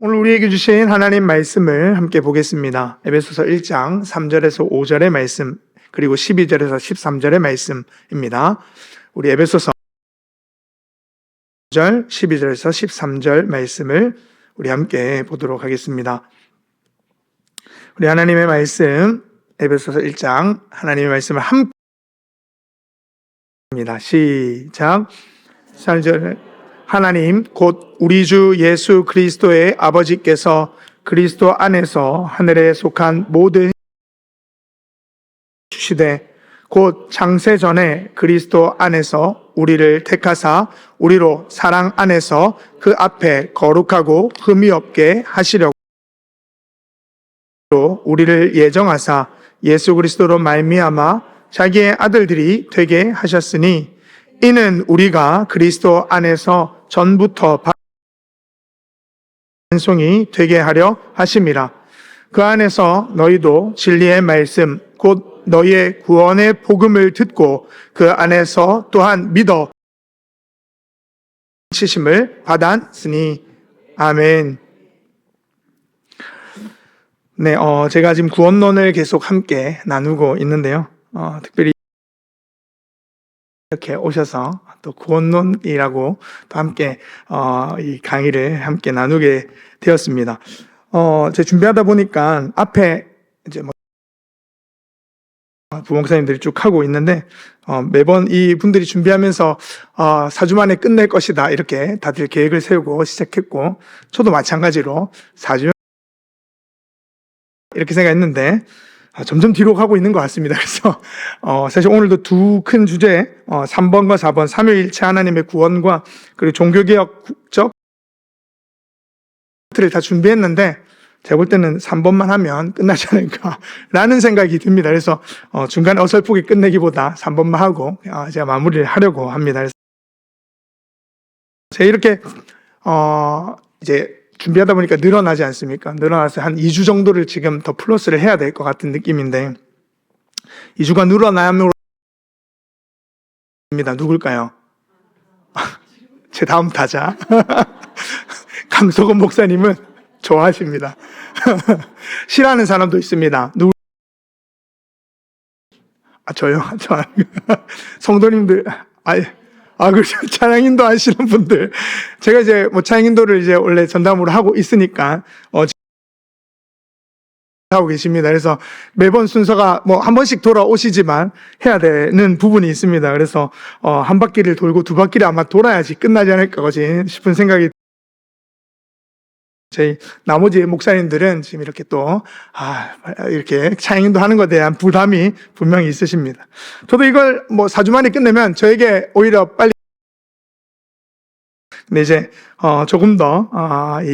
오늘 우리에게 주신 하나님 말씀을 함께 보겠습니다. 에베소서 1장 3절에서 5절의 말씀, 그리고 12절에서 13절의 말씀입니다. 우리 에베소서 5절, 12절에서 13절 말씀을 우리 함께 보도록 하겠습니다. 우리 하나님의 말씀, 에베소서 1장 하나님의 말씀을 함께 합니다. 시작. 3절. 하나님 곧 우리 주 예수 그리스도의 아버지께서 그리스도 안에서 하늘에 속한 모든 주시되 곧 창세 전에 그리스도 안에서 우리를 택하사 우리로 사랑 안에서 그 앞에 거룩하고 흠이 없게 하시려고 우리를 예정하사 예수 그리스도로 말미암아 자기의 아들들이 되게 하셨으니 이는 우리가 그리스도 안에서 전부터 반송이 되게 하려 하심이라. 그 안에서 너희도 진리의 말씀 곧 너희의 구원의 복음을 듣고 그 안에서 또한 믿어 치심을 받았으니 아멘. 네, 제가 지금 구원론을 계속 함께 나누고 있는데요. 특별히 이렇게 오셔서 또 구원론이라고 또 함께 이 강의를 함께 나누게 되었습니다. 제가 준비하다 보니까 앞에 이제 부목사님들이 쭉 하고 있는데 매번 이 분들이 준비하면서 4주 만에 끝낼 것이다 이렇게 다들 계획을 세우고 시작했고 저도 마찬가지로 4주 이렇게 생각했는데 점점 뒤로 가고 있는 것 같습니다. 그래서 사실 오늘도 두 큰 주제 3번과 4번 삼위일체 하나님의 구원과 그리고 종교개혁 국적 를 다 준비했는데 제가 볼 때는 3번만 하면 끝나지 않을까라는 생각이 듭니다. 그래서 중간에 어설프게 끝내기보다 3번만 하고 제가 마무리를 하려고 합니다. 그래서 제가 이렇게 이제 준비하다 보니까 늘어나지 않습니까? 늘어나서 한 2주 정도를 지금 더 플러스를 해야 될 것 같은 느낌인데 2주가 늘어나면 누굴까요? 제 다음 타자 강석원 목사님은 좋아하십니다. 싫어하는 사람도 있습니다. 저요? 성도님들 그렇죠. 찬양인도 하시는 분들. 제가 이제 찬양인도를 이제 원래 전담으로 하고 있으니까, 하고 계십니다. 그래서 매번 순서가 한 번씩 돌아오시지만 해야 되는 부분이 있습니다. 그래서, 한 바퀴를 돌고 두 바퀴를 아마 돌아야지 끝나지 않을까 싶은 생각이 저희 나머지 목사님들은 지금 이렇게 또 이렇게 찬양인도 하는 것에 대한 부담이 분명히 있으십니다. 저도 이걸 4주 만에 끝내면 저에게 오히려 빨리 근데 이제 조금 더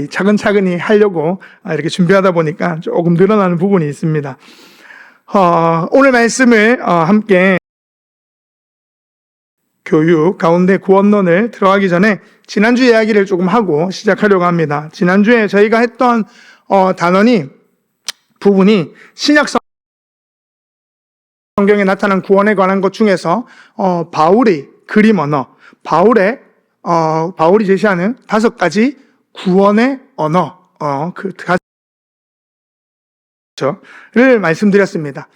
차근차근히 하려고 이렇게 준비하다 보니까 조금 늘어나는 부분이 있습니다. 오늘 말씀을 함께 교육 가운데 구원론을 들어가기 전에 지난주 이야기를 조금 하고 시작하려고 합니다. 지난주에 저희가 했던 부분이 신약 성경에 나타난 구원에 관한 것 중에서 바울이 그림 언어, 바울이 제시하는 5가지 구원의 언어, 를 말씀드렸습니다.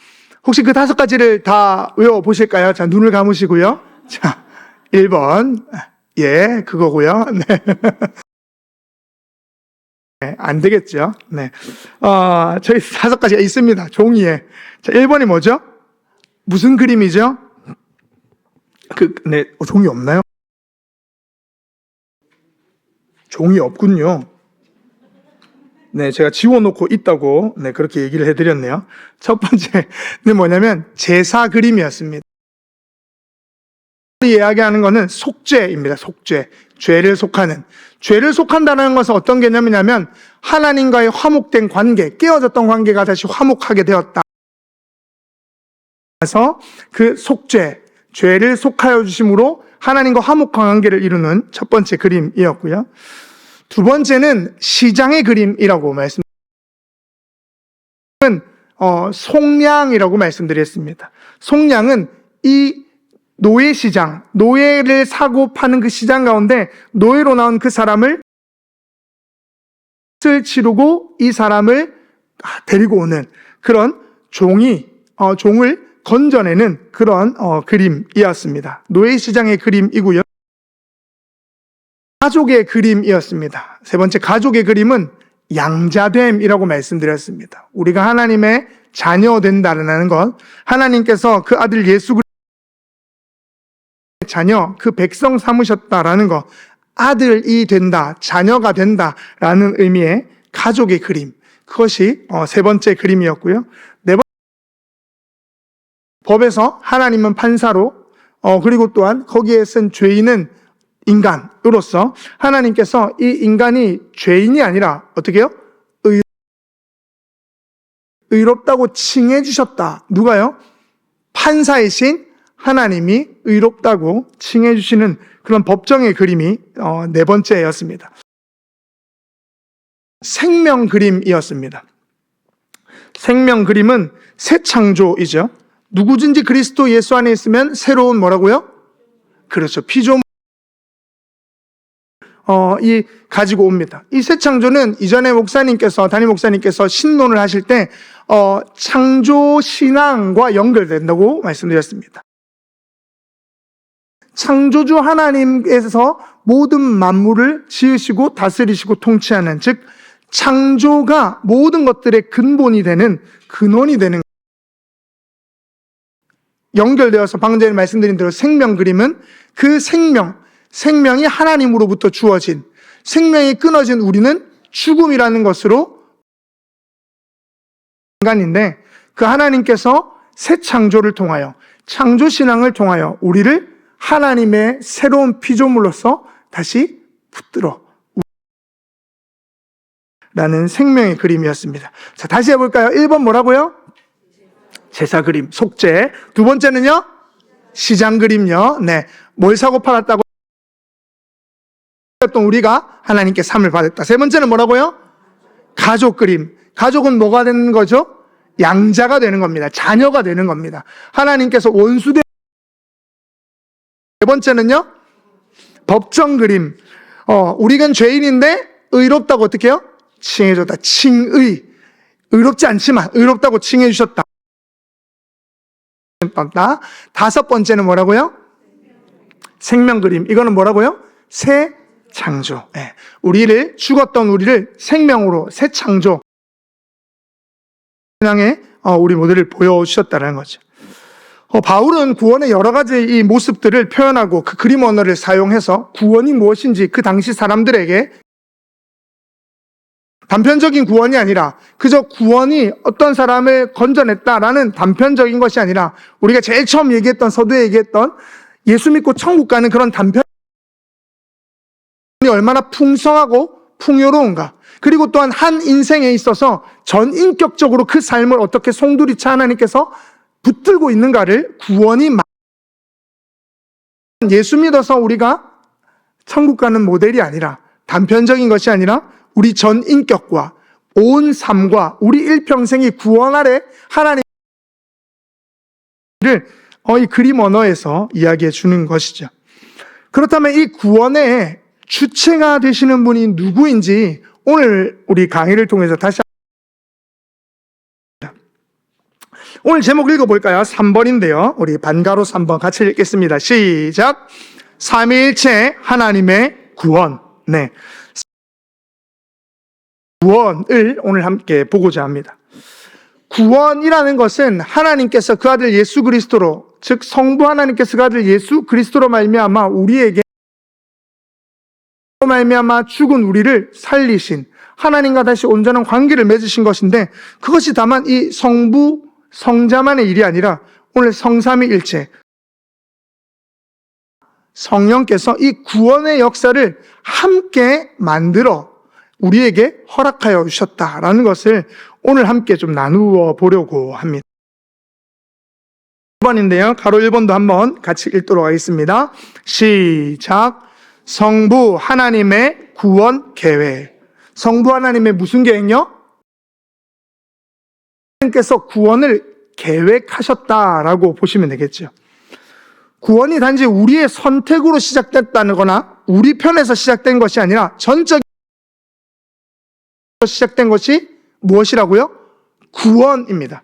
혹시 그 5가지를 다 외워보실까요? 자, 눈을 감으시고요. 자, 1번. 예, 그거고요. 네. 네, 안 되겠죠. 네. 저희 5가지가 있습니다. 종이에. 자, 1번이 뭐죠? 무슨 그림이죠? 종이 없나요? 종이 없군요. 네, 제가 지워놓고 있다고, 그렇게 얘기를 해드렸네요. 첫 번째는 뭐냐면, 제사 그림이었습니다. 이야기하는 것은 속죄입니다. 속죄. 죄를 속한다는 것은 어떤 개념이냐면, 하나님과의 화목된 관계, 깨어졌던 관계가 다시 화목하게 되었다. 그래서 그 속죄, 죄를 속하여 주심으로 하나님과 화목한 관계를 이루는 첫 번째 그림이었고요. 두 번째는 시장의 그림이라고 속량이라고 말씀드렸습니다. 속량은 이 노예시장, 노예를 사고 파는 그 시장 가운데 노예로 나온 그 사람을 을 치르고 이 사람을 데리고 오는 그런 종을 건져내는 그런 그림이었습니다. 노예시장의 그림이고요. 가족의 그림이었습니다. 세 번째 가족의 그림은 양자됨이라고 말씀드렸습니다. 우리가 하나님의 자녀 된다는 것, 하나님께서 그 아들 예수 그리스도의 자녀, 그 백성 삼으셨다라는 것, 아들이 된다, 자녀가 된다라는 의미의 가족의 그림, 그것이 세 번째 그림이었고요. 네 번째, 법에서 하나님은 판사로, 그리고 또한 거기에 쓴 죄인은 인간으로서 하나님께서 이 인간이 죄인이 아니라 어떻게 해요? 의롭다고 칭해 주셨다. 누가요? 판사이신 하나님이 의롭다고 칭해 주시는 그런 법정의 그림이 네 번째였습니다. 생명 그림이었습니다. 생명 그림은 새 창조이죠. 누구든지 그리스도 예수 안에 있으면 새로운 뭐라고요? 그렇죠. 피조물 가지고 옵니다. 이 새 창조는 이전에 담임 목사님께서 신론을 하실 때 창조 신앙과 연결된다고 말씀드렸습니다. 창조주 하나님께서 모든 만물을 지으시고 다스리시고 통치하는, 즉 창조가 모든 것들의 근본이 되는, 근원이 되는, 연결되어서 방금 전에 말씀드린 대로 생명 그림은 그 생명이 하나님으로부터 주어진, 생명이 끊어진 우리는 죽음이라는 것으로 인간인데, 그 하나님께서 새 창조를 통하여, 창조 신앙을 통하여 우리를 하나님의 새로운 피조물로서 다시 붙들어 라는 생명의 그림이었습니다. 자, 다시 해볼까요? 1번 뭐라고요? 제사 그림, 속죄. 두 번째는요? 시장 그림요. 네, 뭘 사고 팔았다고 했던 우리가 하나님께 삼을 받았다. 세 번째는 뭐라고요? 가족 그림. 가족은 뭐가 되는 거죠? 양자가 되는 겁니다. 자녀가 되는 겁니다. 하나님께서 원수된. 네 번째는요? 법정 그림. 우리가 죄인인데 의롭다고 어떻게 해요? 칭해줬다. 칭의. 의롭지 않지만 의롭다고 칭해주셨다. 다섯 번째는 뭐라고요? 생명 그림. 이거는 뭐라고요? 새 창조. 네. 죽었던 우리를 생명으로 새 창조. 신앙의 우리 모델을 보여주셨다는 거죠. 바울은 구원의 여러 가지 이 모습들을 표현하고 그 그림 언어를 사용해서 구원이 무엇인지 그 당시 사람들에게 단편적인 구원이 아니라 그저 구원이 어떤 사람을 건져냈다라는 단편적인 것이 아니라 우리가 제일 처음 얘기했던, 서두에 얘기했던 예수 믿고 천국 가는 그런 단편, 얼마나 풍성하고 풍요로운가, 그리고 또한 한 인생에 있어서 전인격적으로 그 삶을 어떻게 송두리째 하나님께서 붙들고 있는가를 구원이, 예수 믿어서 우리가 천국 가는 모델이 아니라, 단편적인 것이 아니라 우리 전 인격과 온 삶과 우리 일평생이 구원 아래 하나님을 이 그림 언어에서 이야기해 주는 것이죠. 그렇다면 이 구원의 주체가 되시는 분이 누구인지 오늘 우리 강의를 통해서 다시 오늘 제목 읽어볼까요? 3번인데요. 우리 반가로 3번 같이 읽겠습니다. 시작. 삼위일체 하나님의 구원. 네. 구원을 오늘 함께 보고자 합니다. 구원이라는 것은 하나님께서 그 아들 예수 그리스도로, 즉 성부 하나님께서 그 아들 예수 그리스도로 말미암아 우리에게 말미암아 죽은 우리를 살리신, 하나님과 다시 온전한 관계를 맺으신 것인데, 그것이 다만 이 성부 성자만의 일이 아니라 오늘 성삼위일체 성령께서 이 구원의 역사를 함께 만들어 우리에게 허락하여 주셨다라는 것을 오늘 함께 좀 나누어 보려고 합니다. 1번인데요. 가로 1번도 한번 같이 읽도록 하겠습니다. 시작. 성부 하나님의 구원 계획. 성부 하나님의 무슨 계획요? 하나님께서 구원을 계획하셨다라고 보시면 되겠죠. 구원이 단지 우리의 선택으로 시작됐다거나 우리 편에서 시작된 것이 아니라 전적인 시작된 것이 무엇이라고요? 구원입니다.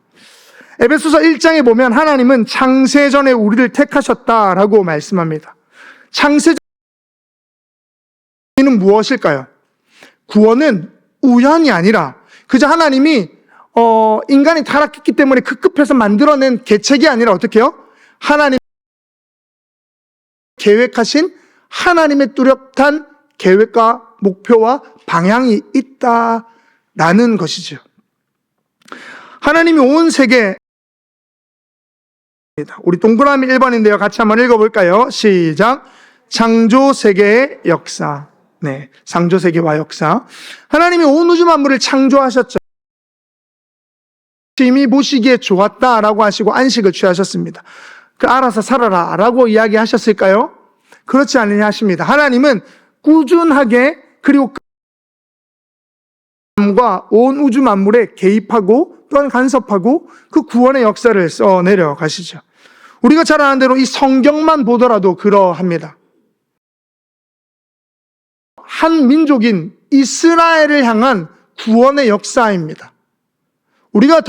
에베소서 1장에 보면 하나님은 창세전에 우리를 택하셨다라고 말씀합니다. 창세전은 무엇일까요? 구원은 우연이 아니라 그저 하나님이 인간이 타락했기 때문에 급급해서 만들어낸 계책이 아니라 어떻게 해요? 하나님 계획하신 하나님의 뚜렷한 계획과 목표와 방향이 있다라는 것이죠. 하나님이 온 세계, 우리 동그라미 1번인데요. 같이 한번 읽어볼까요? 시작. 창조 세계의 역사. 네, 창조 세계와 역사. 하나님이 온 우주 만물을 창조하셨죠. 이미 보시기에 좋았다라고 하시고 안식을 취하셨습니다. 알아서 살아라 라고 이야기하셨을까요? 그렇지 않느냐 하십니다. 하나님은 꾸준하게 그리고 온 우주 만물에 개입하고 또한 간섭하고 그 구원의 역사를 써내려 가시죠. 우리가 잘 아는 대로 이 성경만 보더라도 그러합니다. 한 민족인 이스라엘을 향한 구원의 역사입니다. 우리가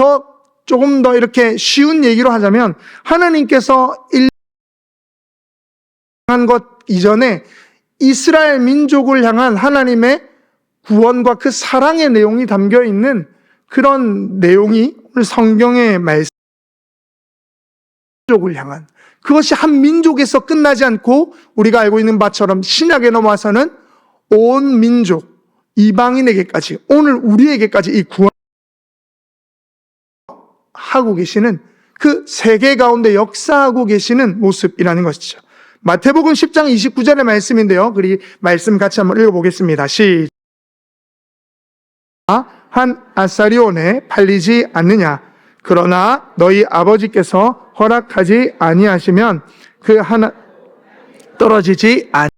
조금 더 이렇게 쉬운 얘기로 하자면 하나님께서 한 것 이전에 이스라엘 민족을 향한 하나님의 구원과 그 사랑의 내용이 담겨 있는 그런 내용이 오늘 성경의 말씀, 민족을 향한 그것이 한 민족에서 끝나지 않고 우리가 알고 있는 바처럼 신약에 넘어와서는 온 민족, 이방인에게까지 오늘 우리에게까지 이 구원하고 계시는 그 세계 가운데 역사하고 계시는 모습이라는 것이죠. 마태복음 10장 29절의 말씀인데요. 그리 말씀 같이 한번 읽어보겠습니다. 시작. 한 아사리온에 팔리지 않느냐? 그러나 너희 아버지께서 허락하지 아니하시면 그 하나 떨어지지 않.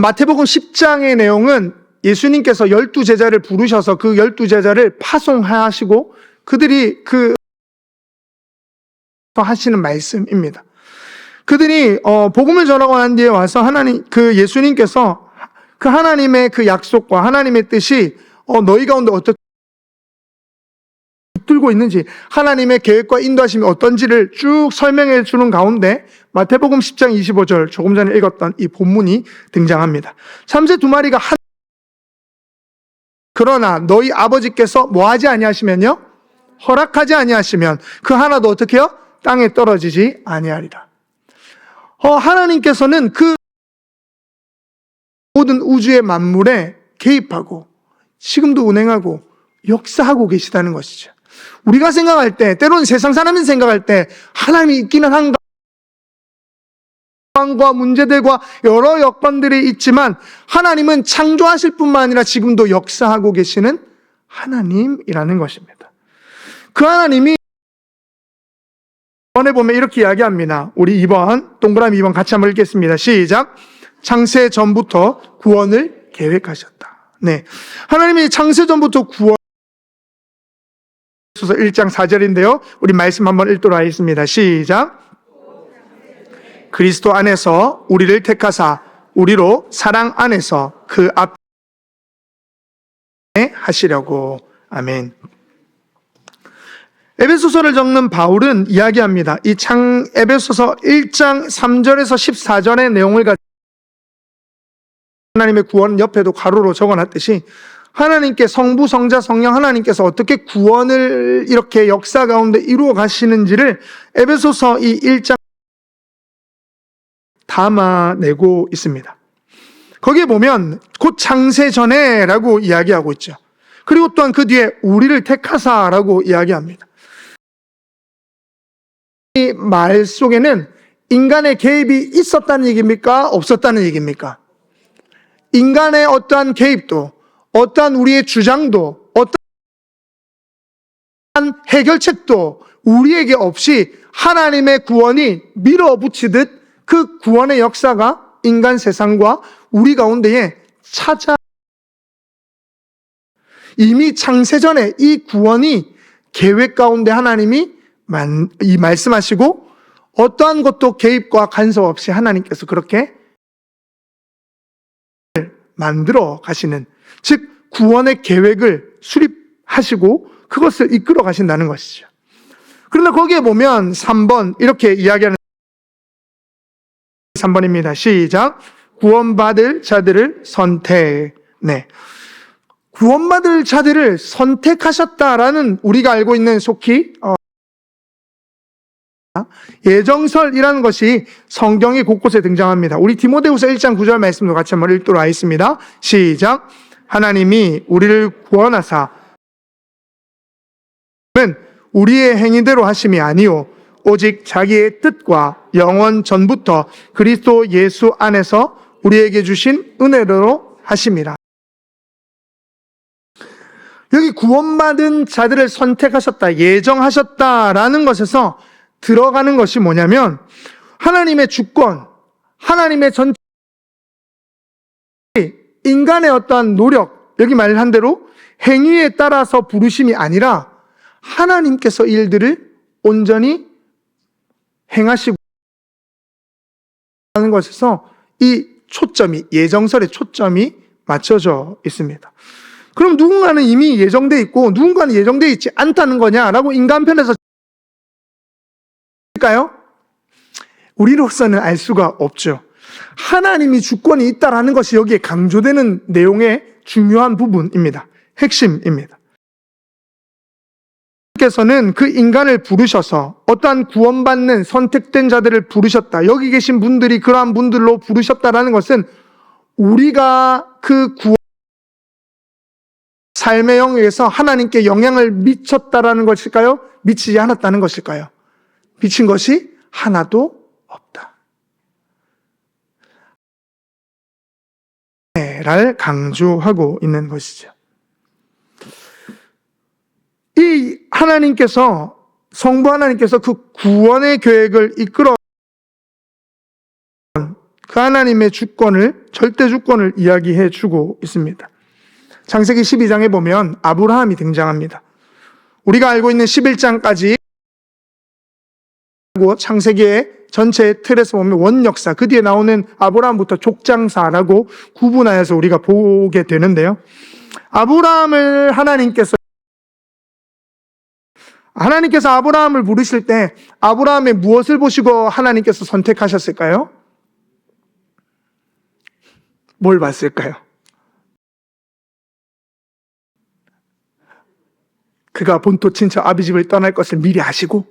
마태복음 10장의 내용은 예수님께서 12제자를 부르셔서 그 12제자를 파송하시고 그들이 하시는 말씀입니다. 그들이 복음을 전하고 난 뒤에 와서 예수님께서 그 하나님의 그 약속과 하나님의 뜻이 너희 가운데 어떻게 붙들고 있는지 하나님의 계획과 인도하심이 어떤지를 쭉 설명해 주는 가운데 마태복음 10장 25절 조금 전에 읽었던 이 본문이 등장합니다. 참새 두 마리가 그러나 너희 아버지께서 뭐하지 아니하시면요? 허락하지 아니하시면 그 하나도 어떻게 해요? 땅에 떨어지지 아니하리라. 하나님께서는 그 모든 우주의 만물에 개입하고 지금도 운행하고 역사하고 계시다는 것이죠. 우리가 생각할 때, 때로는 세상 사람이 생각할 때 하나님이 있기는 한가 과 문제들과 여러 여건들이 있지만 하나님은 창조하실 뿐만 아니라 지금도 역사하고 계시는 하나님이라는 것입니다. 그 하나님이 번에 보면 이렇게 이야기합니다. 우리 2번, 동그라미 2번 같이 한번 읽겠습니다. 시작. 창세 전부터 구원을 계획하셨다. 네. 하나님이 창세 전부터 구원, 1장 4절인데요. 우리 말씀 한번 읽도록 하겠습니다. 시작. 그리스도 안에서 우리를 택하사 우리로 사랑 안에서 그 앞에 하시려고. 아멘. 에베소서를 적는 바울은 이야기합니다. 에베소서 1장 3절에서 14절의 내용을 가지고 하나님의 구원 옆에도 가로로 적어놨듯이 하나님께 성부, 성자, 성령 하나님께서 어떻게 구원을 이렇게 역사 가운데 이루어 가시는지를 에베소서 이 1장 담아내고 있습니다. 거기에 보면 곧 창세 전에라고 이야기하고 있죠. 그리고 또한 그 뒤에 우리를 택하사라고 이야기합니다. 이 말 속에는 인간의 개입이 있었다는 얘기입니까? 없었다는 얘기입니까? 인간의 어떠한 개입도, 어떠한 우리의 주장도, 어떠한 해결책도 우리에게 없이 하나님의 구원이 밀어붙이듯 그 구원의 역사가 인간 세상과 우리 가운데에 이미 창세전에 이 구원이 계획 가운데 하나님이 이 말씀하시고 어떠한 것도 개입과 간섭 없이 하나님께서 그렇게 만들어 가시는, 즉 구원의 계획을 수립하시고 그것을 이끌어 가신다는 것이죠. 그런데 거기에 보면 3번 이렇게 이야기하는, 3번입니다. 시작. 구원받을 자들을 선택. 네. 구원받을 자들을 선택하셨다라는 우리가 알고 있는 속히 예정설이라는 것이 성경의 곳곳에 등장합니다. 우리 디모데후서 1장 9절 말씀도 같이 한번 읽도록 하겠습니다. 시작. 하나님이 우리를 구원하사 우리의 행위대로 하심이 아니요 오직 자기의 뜻과 영원 전부터 그리스도 예수 안에서 우리에게 주신 은혜로 하심이라. 여기 구원받은 자들을 선택하셨다, 예정하셨다라는 것에서 들어가는 것이 뭐냐면 하나님의 주권, 하나님의 전체 인간의 어떠한 노력, 여기 말한 대로 행위에 따라서 부르심이 아니라 하나님께서 일들을 온전히 행하시고 하는 것에서 이 초점이, 예정설의 초점이 맞춰져 있습니다. 그럼 누군가는 이미 예정되어 있고 누군가는 예정되어 있지 않다는 거냐라고 인간 편에서 일까요? 우리로서는 알 수가 없죠. 하나님이 주권이 있다라는 것이 여기에 강조되는 내용의 중요한 부분입니다. 핵심입니다. 하나님께서는 그 인간을 부르셔서 어떠한 구원받는 선택된 자들을 부르셨다. 여기 계신 분들이 그러한 분들로 부르셨다라는 것은 우리가 그 구원 삶의 영역에서 하나님께 영향을 미쳤다라는 것일까요? 미치지 않았다는 것일까요? 미친 것이 하나도 없다. 를 강조하고 있는 것이죠. 이 하나님께서, 성부 하나님께서 그 구원의 계획을 이끌어 그 하나님의 주권을, 절대 주권을 이야기해 주고 있습니다. 창세기 12장에 보면 아브라함이 등장합니다. 우리가 알고 있는 11장까지 창세기의 전체 틀에서 보면 원역사, 그 뒤에 나오는 아브라함부터 족장사라고 구분하여서 우리가 보게 되는데요. 아브라함을 하나님께서 아브라함을 부르실 때 아브라함의 무엇을 보시고 하나님께서 선택하셨을까요? 뭘 봤을까요? 그가 본토 친척 아비집을 떠날 것을 미리 아시고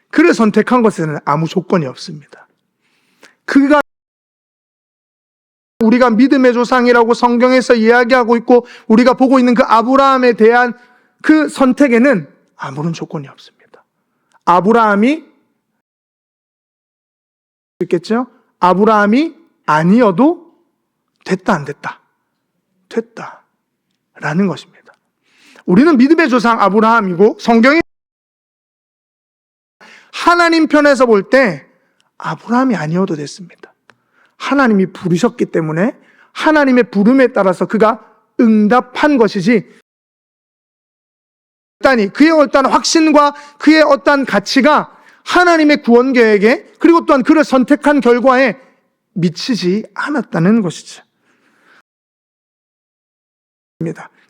그를 선택한 것에는 아무 조건이 없습니다. 그가 우리가 믿음의 조상이라고 성경에서 이야기하고 있고 우리가 보고 있는 그 아브라함에 대한 그 선택에는 아무런 조건이 없습니다. 아브라함이 있겠죠? 아브라함이 아니어도 됐다 안 됐다? 됐다라는 것입니다. 우리는 믿음의 조상 아브라함이고 성경이 하나님 편에서 볼 때 아브라함이 아니어도 됐습니다. 하나님이 부르셨기 때문에 하나님의 부름에 따라서 그가 응답한 것이지, 그의 어떤 확신과 그의 어떤 가치가 하나님의 구원 계획에 그리고 또한 그를 선택한 결과에 미치지 않았다는 것이죠.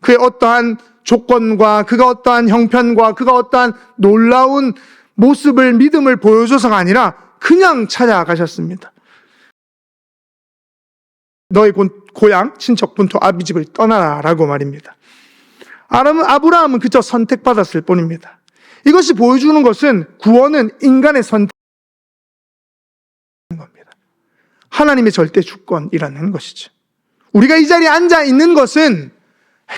그의 어떠한 조건과 그가 어떠한 형편과 그가 어떠한 놀라운 모습을, 믿음을 보여줘서가 아니라 그냥 찾아가셨습니다. 너의 고향, 친척, 본토, 아비집을 떠나라 라고 말입니다. 아브라함은 그저 선택받았을 뿐입니다. 이것이 보여주는 것은 구원은 인간의 선택인 겁니다. 하나님의 절대 주권이라는 것이죠. 우리가 이 자리에 앉아 있는 것은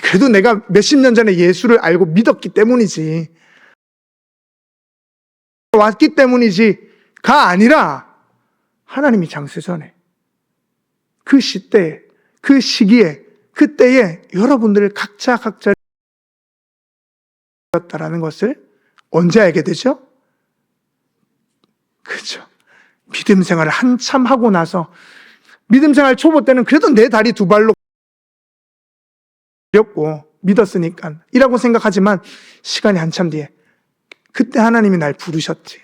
그래도 내가 몇십 년 전에 예수를 알고 믿었기 때문이지, 왔기 때문이지가 아니라 하나님이 장세전에 그 시대에, 그 시기에, 그때에 여러분들을 각자 다라는 것을 언제 알게 되죠? 그렇죠. 믿음 생활을 한참 하고 나서, 믿음 생활 초보 때는 그래도 내 다리 두 발로 고 믿었으니까 이라고 생각하지만 시간이 한참 뒤에 그때 하나님이 날 부르셨지,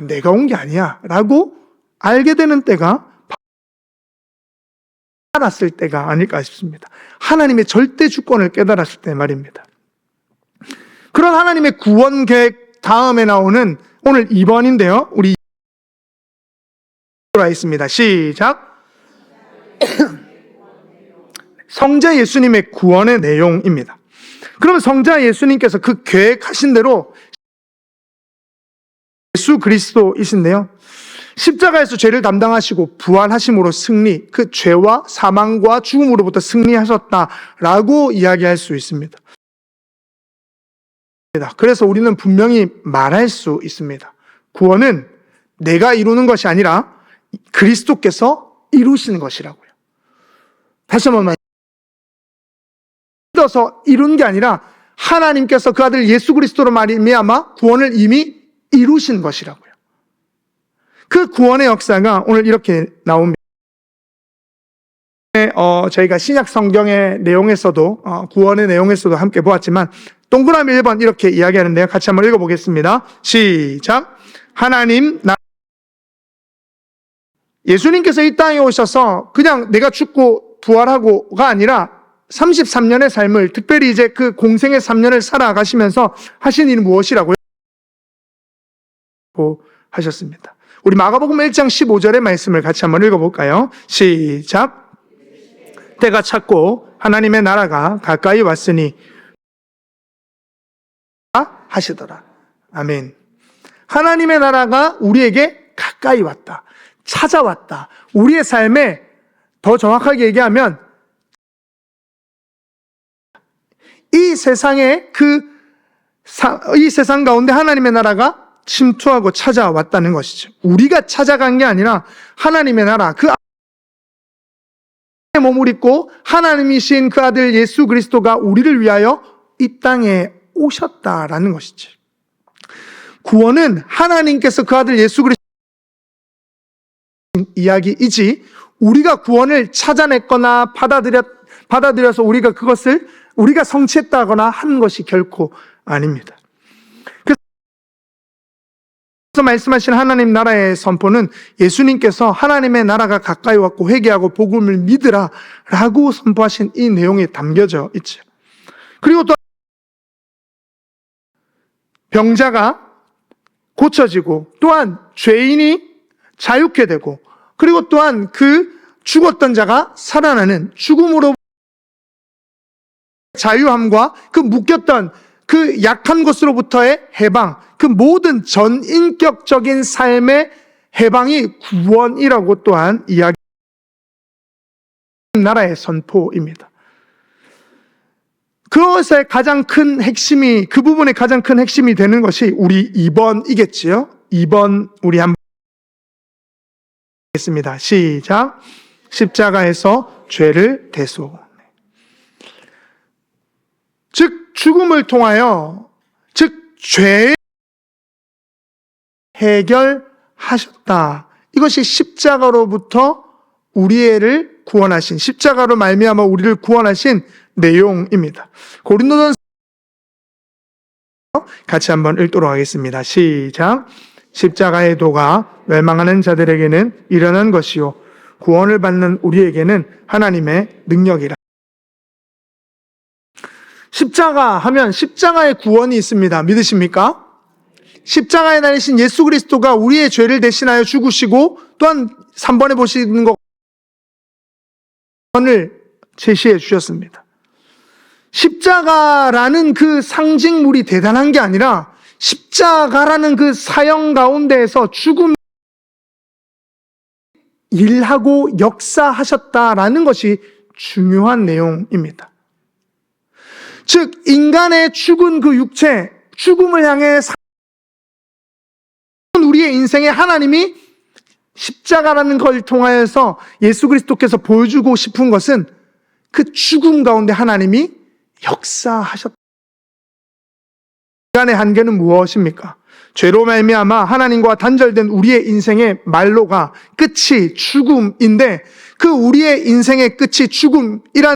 내가 온 게 아니야 라고 알게 되는 때가 알았을 때가 아닐까 싶습니다. 하나님의 절대 주권을 깨달았을 때 말입니다. 그런 하나님의 구원 계획 다음에 나오는 오늘 2번인데요. 우리 돌아 있습니다. 시작. 성자 예수님의 구원의 내용입니다. 그러면 성자 예수님께서 그 계획하신 대로 예수 그리스도이신데요. 십자가에서 죄를 담당하시고 부활하심으로 승리, 그 죄와 사망과 죽음으로부터 승리하셨다라고 이야기할 수 있습니다. 그래서 우리는 분명히 말할 수 있습니다. 구원은 내가 이루는 것이 아니라 그리스도께서 이루시는 것이라고요. 다시 한번 믿어서 이룬 게 아니라 하나님께서 그 아들 예수 그리스도로 말미암아 구원을 이미 이루신 것이라고요. 그 구원의 역사가 오늘 이렇게 나옵니다. 저희가 신약 성경의 내용에서도 구원의 내용에서도 함께 보았지만 동그라미 1번 이렇게 이야기하는데요. 같이 한번 읽어보겠습니다. 시작. 하나님 예수님께서 이 땅에 오셔서 그냥 내가 죽고 부활하고가 아니라 33년의 삶을, 특별히 이제 그 공생의 3년을 살아가시면서 하신 일은 무엇이라고요? 하셨습니다. 우리 마가복음 1장 15절의 말씀을 같이 한번 읽어볼까요? 시작. 때가 찼고 하나님의 나라가 가까이 왔으니 하시더라. 아멘. 하나님의 나라가 우리에게 가까이 왔다. 찾아왔다. 우리의 삶에 더 정확하게 얘기하면 이 세상에 이 세상 가운데 하나님의 나라가 침투하고 찾아왔다는 것이죠. 우리가 찾아간 게 아니라 하나님의 나라, 그 안에 몸을 입고 하나님이신 그 아들 예수 그리스도가 우리를 위하여 이 땅에 오셨다라는 것이죠. 구원은 하나님께서 그 아들 예수 그리스도 이야기이지 우리가 구원을 찾아냈거나 받아들여서 우리가 그것을 우리가 성취했다거나 한 것이 결코 아닙니다. 그래서 말씀하신 하나님 나라의 선포는 예수님께서 하나님의 나라가 가까이 왔고 회개하고 복음을 믿으라 라고 선포하신 이 내용이 담겨져 있죠. 그리고 또 병자가 고쳐지고 또한 죄인이 자유케 되고 그리고 또한 그 죽었던 자가 살아나는 죽음으로 자유함과 그 묶였던 그 약한 것으로부터의 해방, 그 모든 전인격적인 삶의 해방이 구원이라고 또한 이야기 나라의 선포입니다. 그것의 가장 큰 핵심이, 그 부분의 가장 큰 핵심이 되는 것이 우리 2번이겠지요. 2번 우리 한번 하겠습니다. 시작. 십자가에서 죄를 대속. 즉 죽음을 통하여 죄 해결하셨다. 이것이 십자가로부터 우리를 구원하신, 십자가로 말미암아 우리를 구원하신 내용입니다. 고린도전서 같이 한번 읽도록 하겠습니다. 시작. 십자가의 도가 멸망하는 자들에게는 일어난 것이요 구원을 받는 우리에게는 하나님의 능력이라. 십자가 하면 십자가의 구원이 있습니다. 믿으십니까? 십자가에 달리신 예수 그리스도가 우리의 죄를 대신하여 죽으시고 또한 3번에 보시는 것 구원을 제시해 주셨습니다. 십자가라는 그 상징물이 대단한 게 아니라 십자가라는 그 사형 가운데에서 죽음 일하고 역사하셨다라는 것이 중요한 내용입니다. 즉 인간의 죽은 그 육체, 죽음을 향해 우리의 인생에 하나님이 십자가라는 걸 통하여서 예수 그리스도께서 보여주고 싶은 것은 그 죽음 가운데 하나님이 역사하셨다. 인간의 한계는 무엇입니까? 죄로 말미암아 하나님과 단절된 우리의 인생의 말로가 끝이 죽음인데 그 우리의 인생의 끝이 죽음이란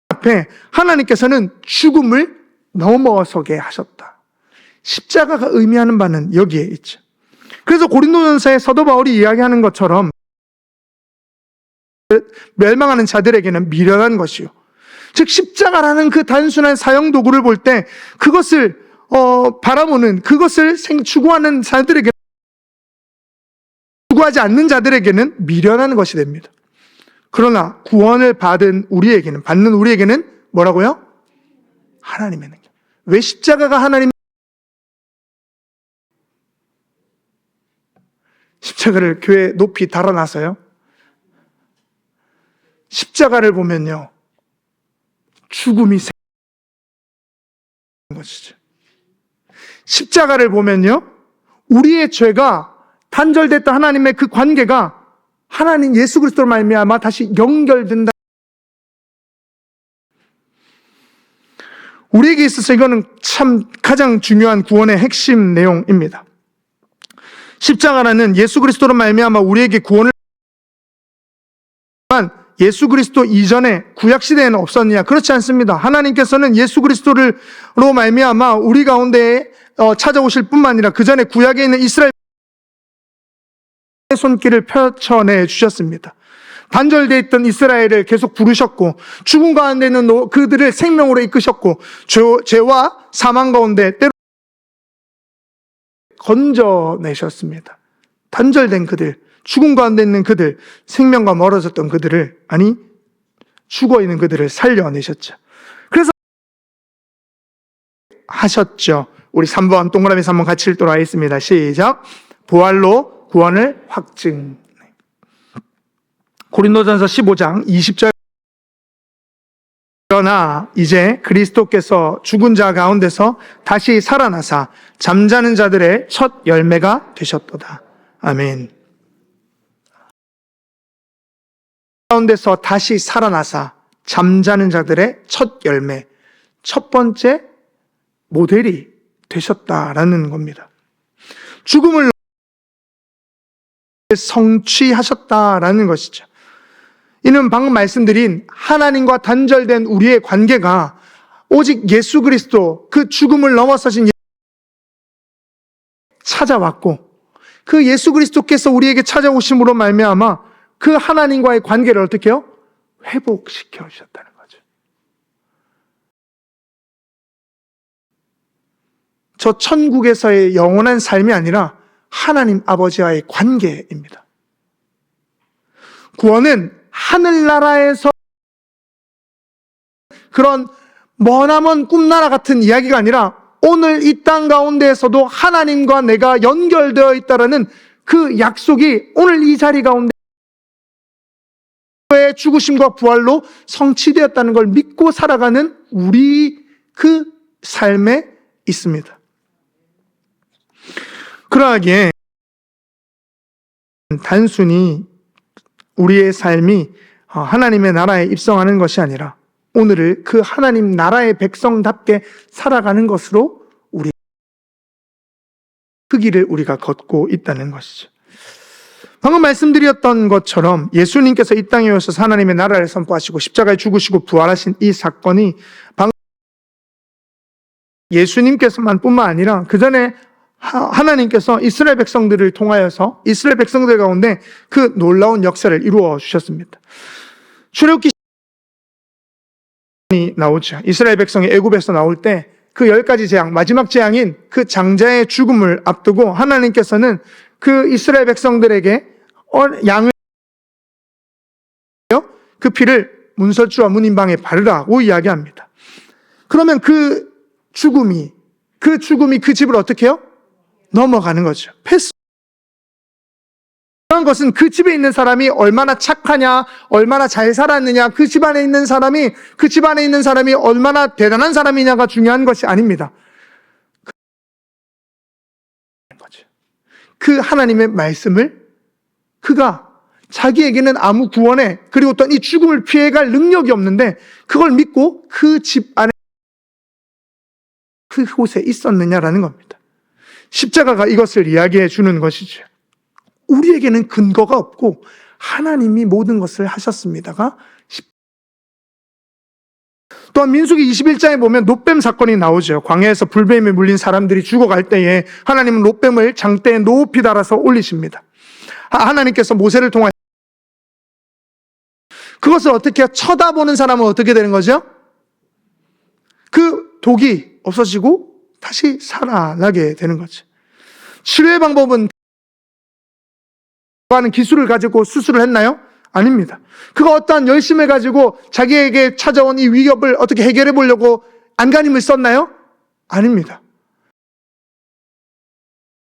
앞에 하나님께서는 죽음을 넘어서게 하셨다. 십자가가 의미하는 바는 여기에 있죠. 그래서 고린도전서에 사도 바울이 이야기하는 것처럼 멸망하는 자들에게는 미련한 것이요. 즉 십자가라는 그 단순한 사형 도구를 볼 때 그것을 바라보는, 그것을 추구하는 자들에게, 추구하지 않는 자들에게는 미련한 것이 됩니다. 그러나 구원을 받는 우리에게는 뭐라고요? 하나님의 능력. 왜 십자가가 십자가를 교회 높이 달아놔서요? 십자가를 보면요, 죽음이 생기는 것이죠. 십자가를 보면요, 우리의 죄가 단절됐던 하나님의 그 관계가 하나님 예수 그리스도로 말미암아 다시 연결된다. 우리에게 있어서 이거는 참 가장 중요한 구원의 핵심 내용입니다. 십자가라는 예수 그리스도로 말미암아 우리에게 구원을, 예수 그리스도 이전에 구약 시대에는 없었느냐? 그렇지 않습니다. 하나님께서는 예수 그리스도로 말미암아 우리 가운데 찾아오실 뿐만 아니라 그 전에 구약에 있는 이스라엘 손길을 펼쳐내 주셨습니다. 단절되어 있던 이스라엘을 계속 부르셨고, 죽음 가운데 있는 그들을 생명으로 이끄셨고, 죄와 사망 가운데 때로 건져내셨습니다. 단절된 그들, 죽음 가운데 있는 그들, 생명과 멀어졌던 그들을, 죽어있는 그들을 살려내셨죠. 그래서 하셨죠. 우리 3번, 동그라미 3번 같이 읽도록 하겠습니다. 시작. 부활로 구원을 확증. 고린도전서 15장 20절. 그러나 이제 그리스도께서 죽은 자 가운데서 다시 살아나사 잠자는 자들의 첫 열매가 되셨도다. 아멘. 가운데서 다시 살아나사 잠자는 자들의 첫 열매, 첫 번째 모델이 되셨다라는 겁니다. 죽음을 성취하셨다라는 것이죠. 이는 방금 말씀드린 하나님과 단절된 우리의 관계가 오직 예수 그리스도, 그 죽음을 넘어서신 찾아왔고, 그 예수 그리스도께서 우리에게 찾아오심으로 말미암아 그 하나님과의 관계를 어떻게 해요? 회복시켜 주셨다는 거죠. 저 천국에서의 영원한 삶이 아니라 하나님 아버지와의 관계입니다. 구원은 하늘나라에서 그런 머나먼 꿈나라 같은 이야기가 아니라 오늘 이 땅 가운데에서도 하나님과 내가 연결되어 있다라는 그 약속이 오늘 이 자리 가운데 죽으심과 부활로 성취되었다는 걸 믿고 살아가는 우리 그 삶에 있습니다. 그러하기에 단순히 우리의 삶이 하나님의 나라에 입성하는 것이 아니라 오늘을 그 하나님 나라의 백성답게 살아가는 것으로 우리 그 길을 우리가 걷고 있다는 것이죠. 방금 말씀드렸던 것처럼 예수님께서 이 땅에 오셔서 하나님의 나라를 선포하시고 십자가에 죽으시고 부활하신 이 사건이 방금 예수님께서만 뿐만 아니라 그 전에 하나님께서 이스라엘 백성들을 통하여서 이스라엘 백성들 가운데 그 놀라운 역사를 이루어 주셨습니다. 출애굽기 나오죠. 이스라엘 백성이 애굽에서 나올 때 그 10가지 재앙, 마지막 재앙인 그 장자의 죽음을 앞두고 하나님께서는 그 이스라엘 백성들에게 양을 그 피를 문설주와 문인방에 바르라고 이야기합니다. 그러면 그 죽음이 그 집을 어떻게 해요? 넘어가는 거죠. 패스. 그런 것은 그 집에 있는 사람이 얼마나 착하냐, 얼마나 잘 살았느냐, 그 집안에 있는 사람이 얼마나 대단한 사람이냐가 중요한 것이 아닙니다. 그 하나님의 말씀을 그가 자기에게는 아무 구원에 그리고 또 이 죽음을 피해갈 능력이 없는데 그걸 믿고 그 집 안에 그곳에 있었느냐라는 겁니다. 십자가가 이것을 이야기해 주는 것이죠. 우리에게는 근거가 없고 하나님이 모든 것을 하셨습니다가 또한 민수기 21장에 보면 놋뱀 사건이 나오죠. 광야에서 불뱀에 물린 사람들이 죽어갈 때에 하나님은 놋뱀을 장대에 높이 달아서 올리십니다. 하나님께서 모세를 통하여 그것을 어떻게 쳐다보는 사람은 어떻게 되는 거죠? 그 독이 없어지고 다시 살아나게 되는 거죠. 치료의 방법은 하는 기술을 가지고 수술을 했나요? 아닙니다. 그가 어떠한 열심을 가지고 자기에게 찾아온 이 위협을 어떻게 해결해 보려고 안간힘을 썼나요? 아닙니다.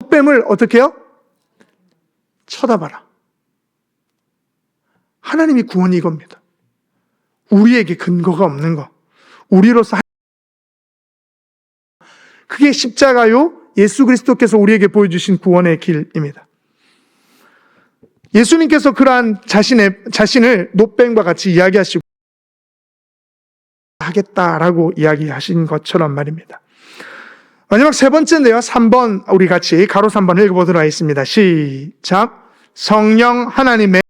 뱀을 어떻게 해요? 쳐다봐라. 하나님이 구원이 이겁니다. 우리에게 근거가 없는 거. 우리로서 그게 십자가요, 예수 그리스도께서 우리에게 보여주신 구원의 길입니다. 예수님께서 그러한 자신을 노뱀과 같이 이야기하시고 하겠다라고 이야기하신 것처럼 말입니다. 마지막 세 번째인데요. 3번 우리 같이 가로 3번 읽어보도록 하겠습니다. 시작. 성령 하나님의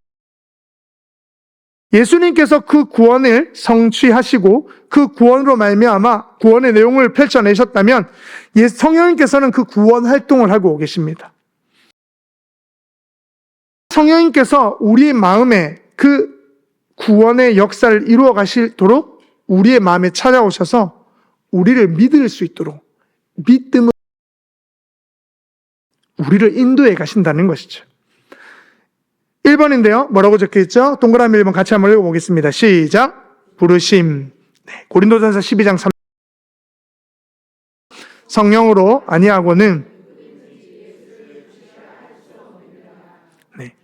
예수님께서 그 구원을 성취하시고 그 구원으로 말미암아 구원의 내용을 펼쳐내셨다면 성령님께서는 그 구원 활동을 하고 계십니다. 성령님께서 우리 마음에 그 구원의 역사를 이루어 가시도록 우리의 마음에 찾아오셔서 우리를 믿을 수 있도록 믿음을 우리를 인도해 가신다는 것이죠. 1번인데요. 뭐라고 적혀있죠? 동그라미 1번 같이 한번 읽어보겠습니다. 시작. 부르심. 네, 고린도전서 12장 3. 성령으로 아니하고는 네.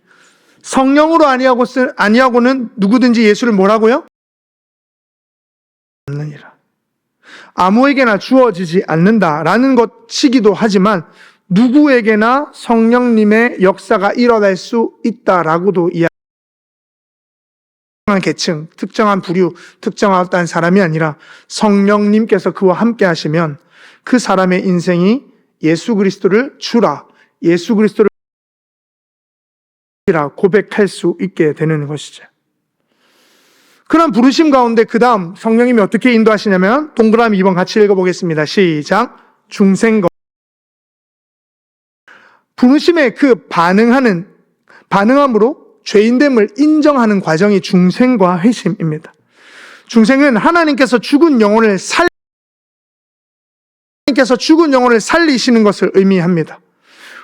성령으로 아니하고는 누구든지 예수를 뭐라고요? 않느니라. 아무에게나 주어지지 않는다라는 것이기도 하지만 누구에게나 성령님의 역사가 일어날 수 있다라고도 이야기합니다. 특정한 계층, 특정한 부류, 특정한 어떤 사람이 아니라 성령님께서 그와 함께 하시면 그 사람의 인생이 예수 그리스도를 주라, 예수 그리스도를 고백할 수 있게 되는 것이죠. 그런 부르심 가운데 그 다음 성령님이 어떻게 인도하시냐면 동그라미 2번 같이 읽어보겠습니다. 시작. 중생거 부르심에 그 반응함으로 죄인됨을 인정하는 과정이 중생과 회심입니다. 중생은 하나님께서 죽은 영혼을 살리시는 것을 의미합니다.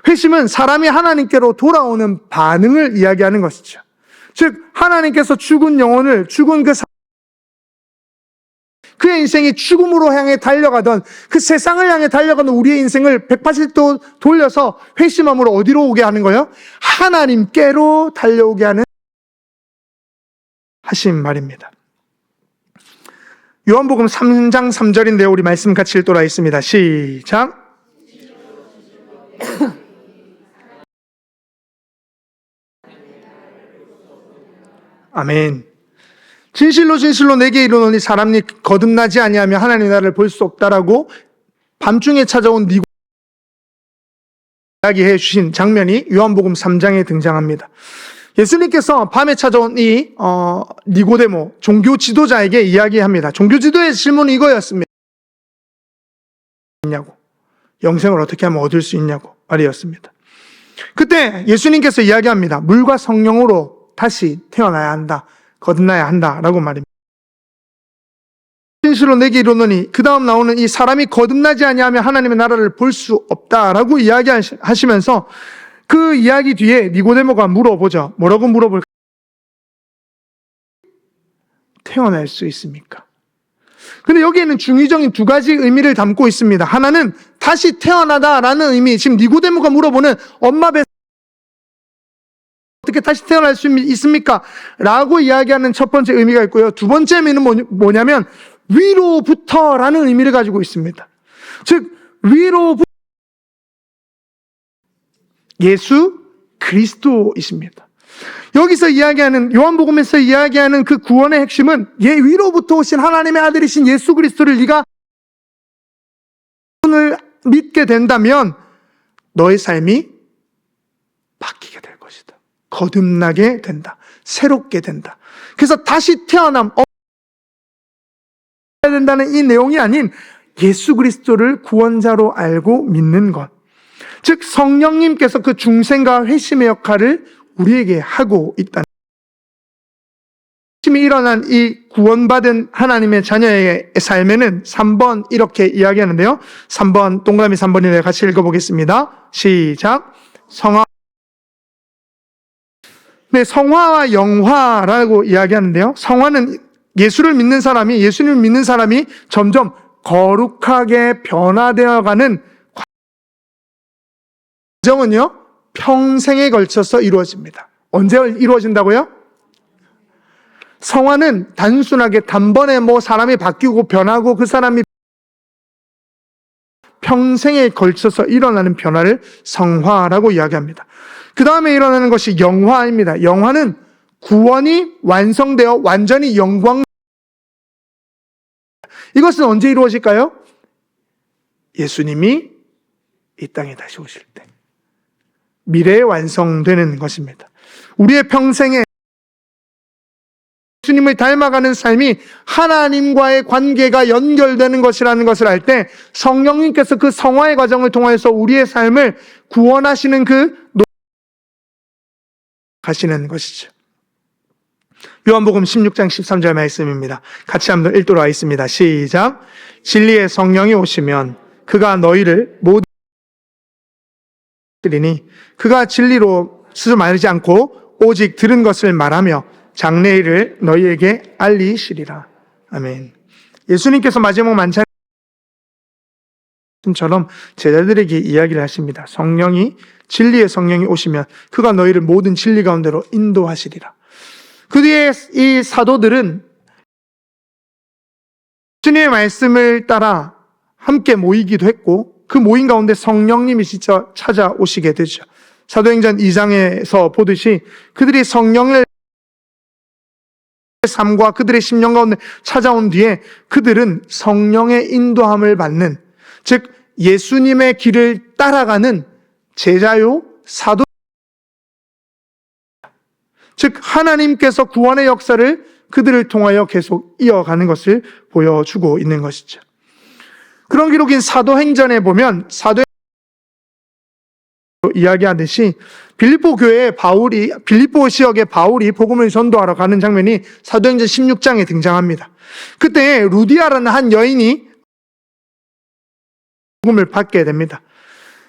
회심은 사람이 하나님께로 돌아오는 반응을 이야기하는 것이죠. 즉 하나님께서 죽은 영혼을 죽은 그의 인생이 죽음으로 향해 달려가던 그 세상을 향해 달려가는 우리의 인생을 180도 돌려서 회심함으로 어디로 오게 하는 거예요? 하나님께로 달려오게 하는 하신 말입니다. 요한복음 3장 3절인데요. 우리 말씀 같이 읽도록 하겠습니다. 시작. 아멘. 진실로 진실로 내게 이르노니 사람이 거듭나지 아니하며 하나님의 나라를 볼 수 없다라고 밤중에 찾아온 이야기해 주신 장면이 요한복음 3장에 등장합니다. 예수님께서 밤에 찾아온 이 니고데모 종교 지도자에게 이야기합니다. 종교 지도의 질문은 이거였습니다. 영생을 어떻게 하면 얻을 수 있냐고 말이었습니다. 그때 예수님께서 이야기합니다. 물과 성령으로 다시 태어나야 한다. 거듭나야 한다라고 말입니다. 진실로 내게 이르노니 그 다음 나오는 이 사람이 거듭나지 아니하면 하나님의 나라를 볼 수 없다라고 이야기하시면서 그 이야기 뒤에 니고데모가 물어보죠. 뭐라고 물어볼까? 태어날 수 있습니까? 근데 여기에는 중의적인 두 가지 의미를 담고 있습니다. 하나는 다시 태어나다라는 의미, 지금 니고데모가 물어보는 엄마 뱃 어떻게 다시 태어날 수 있습니까? 라고 이야기하는 첫 번째 의미가 있고요. 두 번째 의미는 뭐냐면 위로부터라는 의미를 가지고 있습니다. 즉 위로부터 예수 그리스도이십니다. 여기서 이야기하는 요한복음에서 이야기하는 그 구원의 핵심은 위로부터 오신 하나님의 아들이신 예수 그리스도를 네가 믿게 된다면 너의 삶이 바뀌게 될 것이다. 거듭나게 된다. 새롭게 된다. 그래서 다시 태어남 된다는 이 내용이 아닌 예수 그리스도를 구원자로 알고 믿는 것. 즉 성령님께서 그 중생과 회심의 역할을 우리에게 하고 있다는 심히 일어난 이 구원받은 하나님의 자녀의 삶에는 3번 이렇게 이야기하는데요. 3번, 동그라미 3번이네요. 같이 읽어보겠습니다. 시작. 네, 성화와 영화라고 이야기하는데요. 성화는 예수님을 믿는 사람이 점점 거룩하게 변화되어가는 과정은요, 평생에 걸쳐서 이루어집니다. 언제 이루어진다고요? 성화는 단순하게 단번에 사람이 바뀌고 변하고 그 사람이 평생에 걸쳐서 일어나는 변화를 성화라고 이야기합니다. 그 다음에 일어나는 것이 영화입니다. 영화는 구원이 완성되어 완전히 영광. 이것은 언제 이루어질까요? 예수님이 이 땅에 다시 오실 때. 미래에 완성되는 것입니다. 우리의 평생에 예수님을 닮아가는 삶이 하나님과의 관계가 연결되는 것이라는 것을 알 때 성령님께서 그 성화의 과정을 통해서 우리의 삶을 구원하시는 가시는 것이죠. 요한복음 16장 13절 말씀입니다. 같이 한번 읽도록 하겠습니다. 시작. 진리의 성령이 오시면 그가 너희를 모든 들이니 그가 진리로 스스로 말하지 않고 오직 들은 것을 말하며 장래일을 너희에게 알리시리라. 아멘. 예수님께서 마지막 만찬처럼 제자들에게 이야기를 하십니다. 진리의 성령이 오시면 그가 너희를 모든 진리 가운데로 인도하시리라. 그 뒤에 이 사도들은 주님의 말씀을 따라 함께 모이기도 했고 그 모임 가운데 성령님이 진짜 찾아오시게 되죠. 사도행전 2장에서 보듯이 그들이 성령을 삶과 그들의 심령 가운데 찾아온 뒤에 그들은 성령의 인도함을 받는, 즉 예수님의 길을 따라가는 제자요 사도, 즉 하나님께서 구원의 역사를 그들을 통하여 계속 이어가는 것을 보여주고 있는 것이죠. 그런 기록인 사도행전에 보면 이야기하듯이 빌립보 지역의 바울이 복음을 전도하러 가는 장면이 사도행전 16장에 등장합니다. 그때 루디아라는 한 여인이 복음을 받게 됩니다.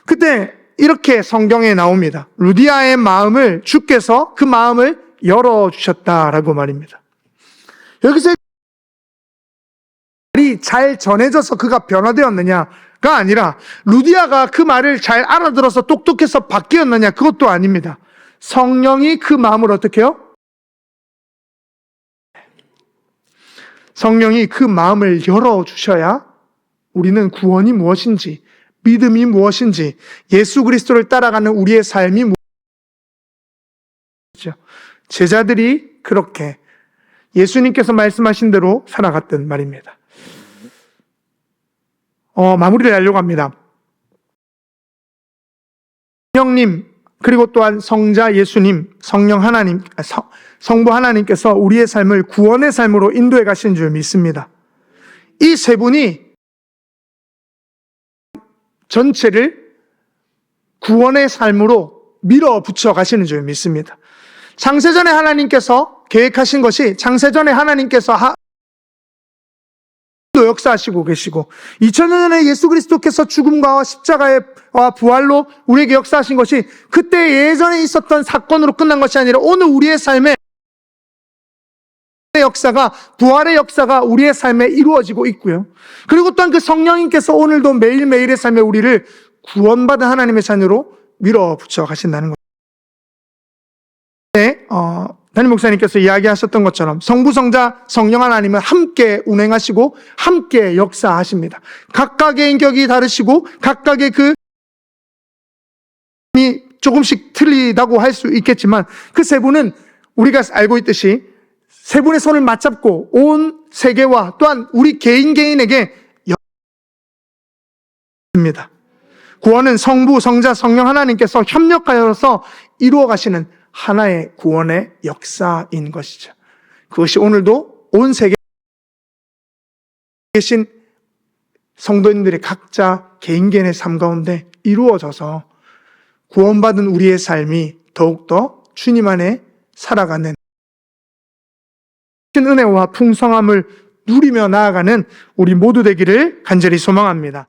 그때 이렇게 성경에 나옵니다. 루디아의 마음을 주께서 그 마음을 열어주셨다라고 말입니다. 여기서 말이 잘 전해져서 그가 변화되었느냐가 아니라 루디아가 그 말을 잘 알아들어서 똑똑해서 바뀌었느냐, 그것도 아닙니다. 성령이 그 마음을 어떻게 해요? 성령이 그 마음을 열어주셔야 우리는 구원이 무엇인지, 믿음이 무엇인지, 예수 그리스도를 따라가는 우리의 삶이 무엇인지, 제자들이 그렇게 예수님께서 말씀하신 대로 살아갔던 말입니다. 마무리를 하려고 합니다. 성령님, 그리고 또한 성자 예수님, 성령 하나님, 성부 하나님께서 우리의 삶을 구원의 삶으로 인도해 가시는 줄 믿습니다. 이 세 분이 전체를 구원의 삶으로 밀어붙여 가시는 줄 믿습니다. 창세전에 하나님께서 계획하신 것이, 창세전에 하나님께서 역사하시고 계시고 2000년 전에 예수 그리스도께서 죽음과 십자가의 부활로 우리에게 역사하신 것이 그때 예전에 있었던 사건으로 끝난 것이 아니라 오늘 우리의 삶에 역사가, 부활의 역사가 우리의 삶에 이루어지고 있고요. 그리고 또한 그 성령님께서 오늘도 매일매일의 삶에 우리를 구원받은 하나님의 자녀로 밀어붙여 가신다는 것. 담임 목사님께서 이야기하셨던 것처럼 성부, 성자, 성령 하나님은 함께 운행하시고 함께 역사하십니다. 각각의 인격이 다르시고 각각의 조금씩 틀리다고 할 수 있겠지만 그 세 분은 우리가 알고 있듯이 세 분의 손을 맞잡고 온 세계와 또한 우리 개인에게 입니다. 구원은 성부, 성자, 성령 하나님께서 협력하여서 이루어 가시는 하나의 구원의 역사인 것이죠. 그것이 오늘도 온 세계에 계신 성도님들의 각자 개인의 삶 가운데 이루어져서 구원받은 우리의 삶이 더욱더 주님 안에 살아가는 은혜와 풍성함을 누리며 나아가는 우리 모두 되기를 간절히 소망합니다.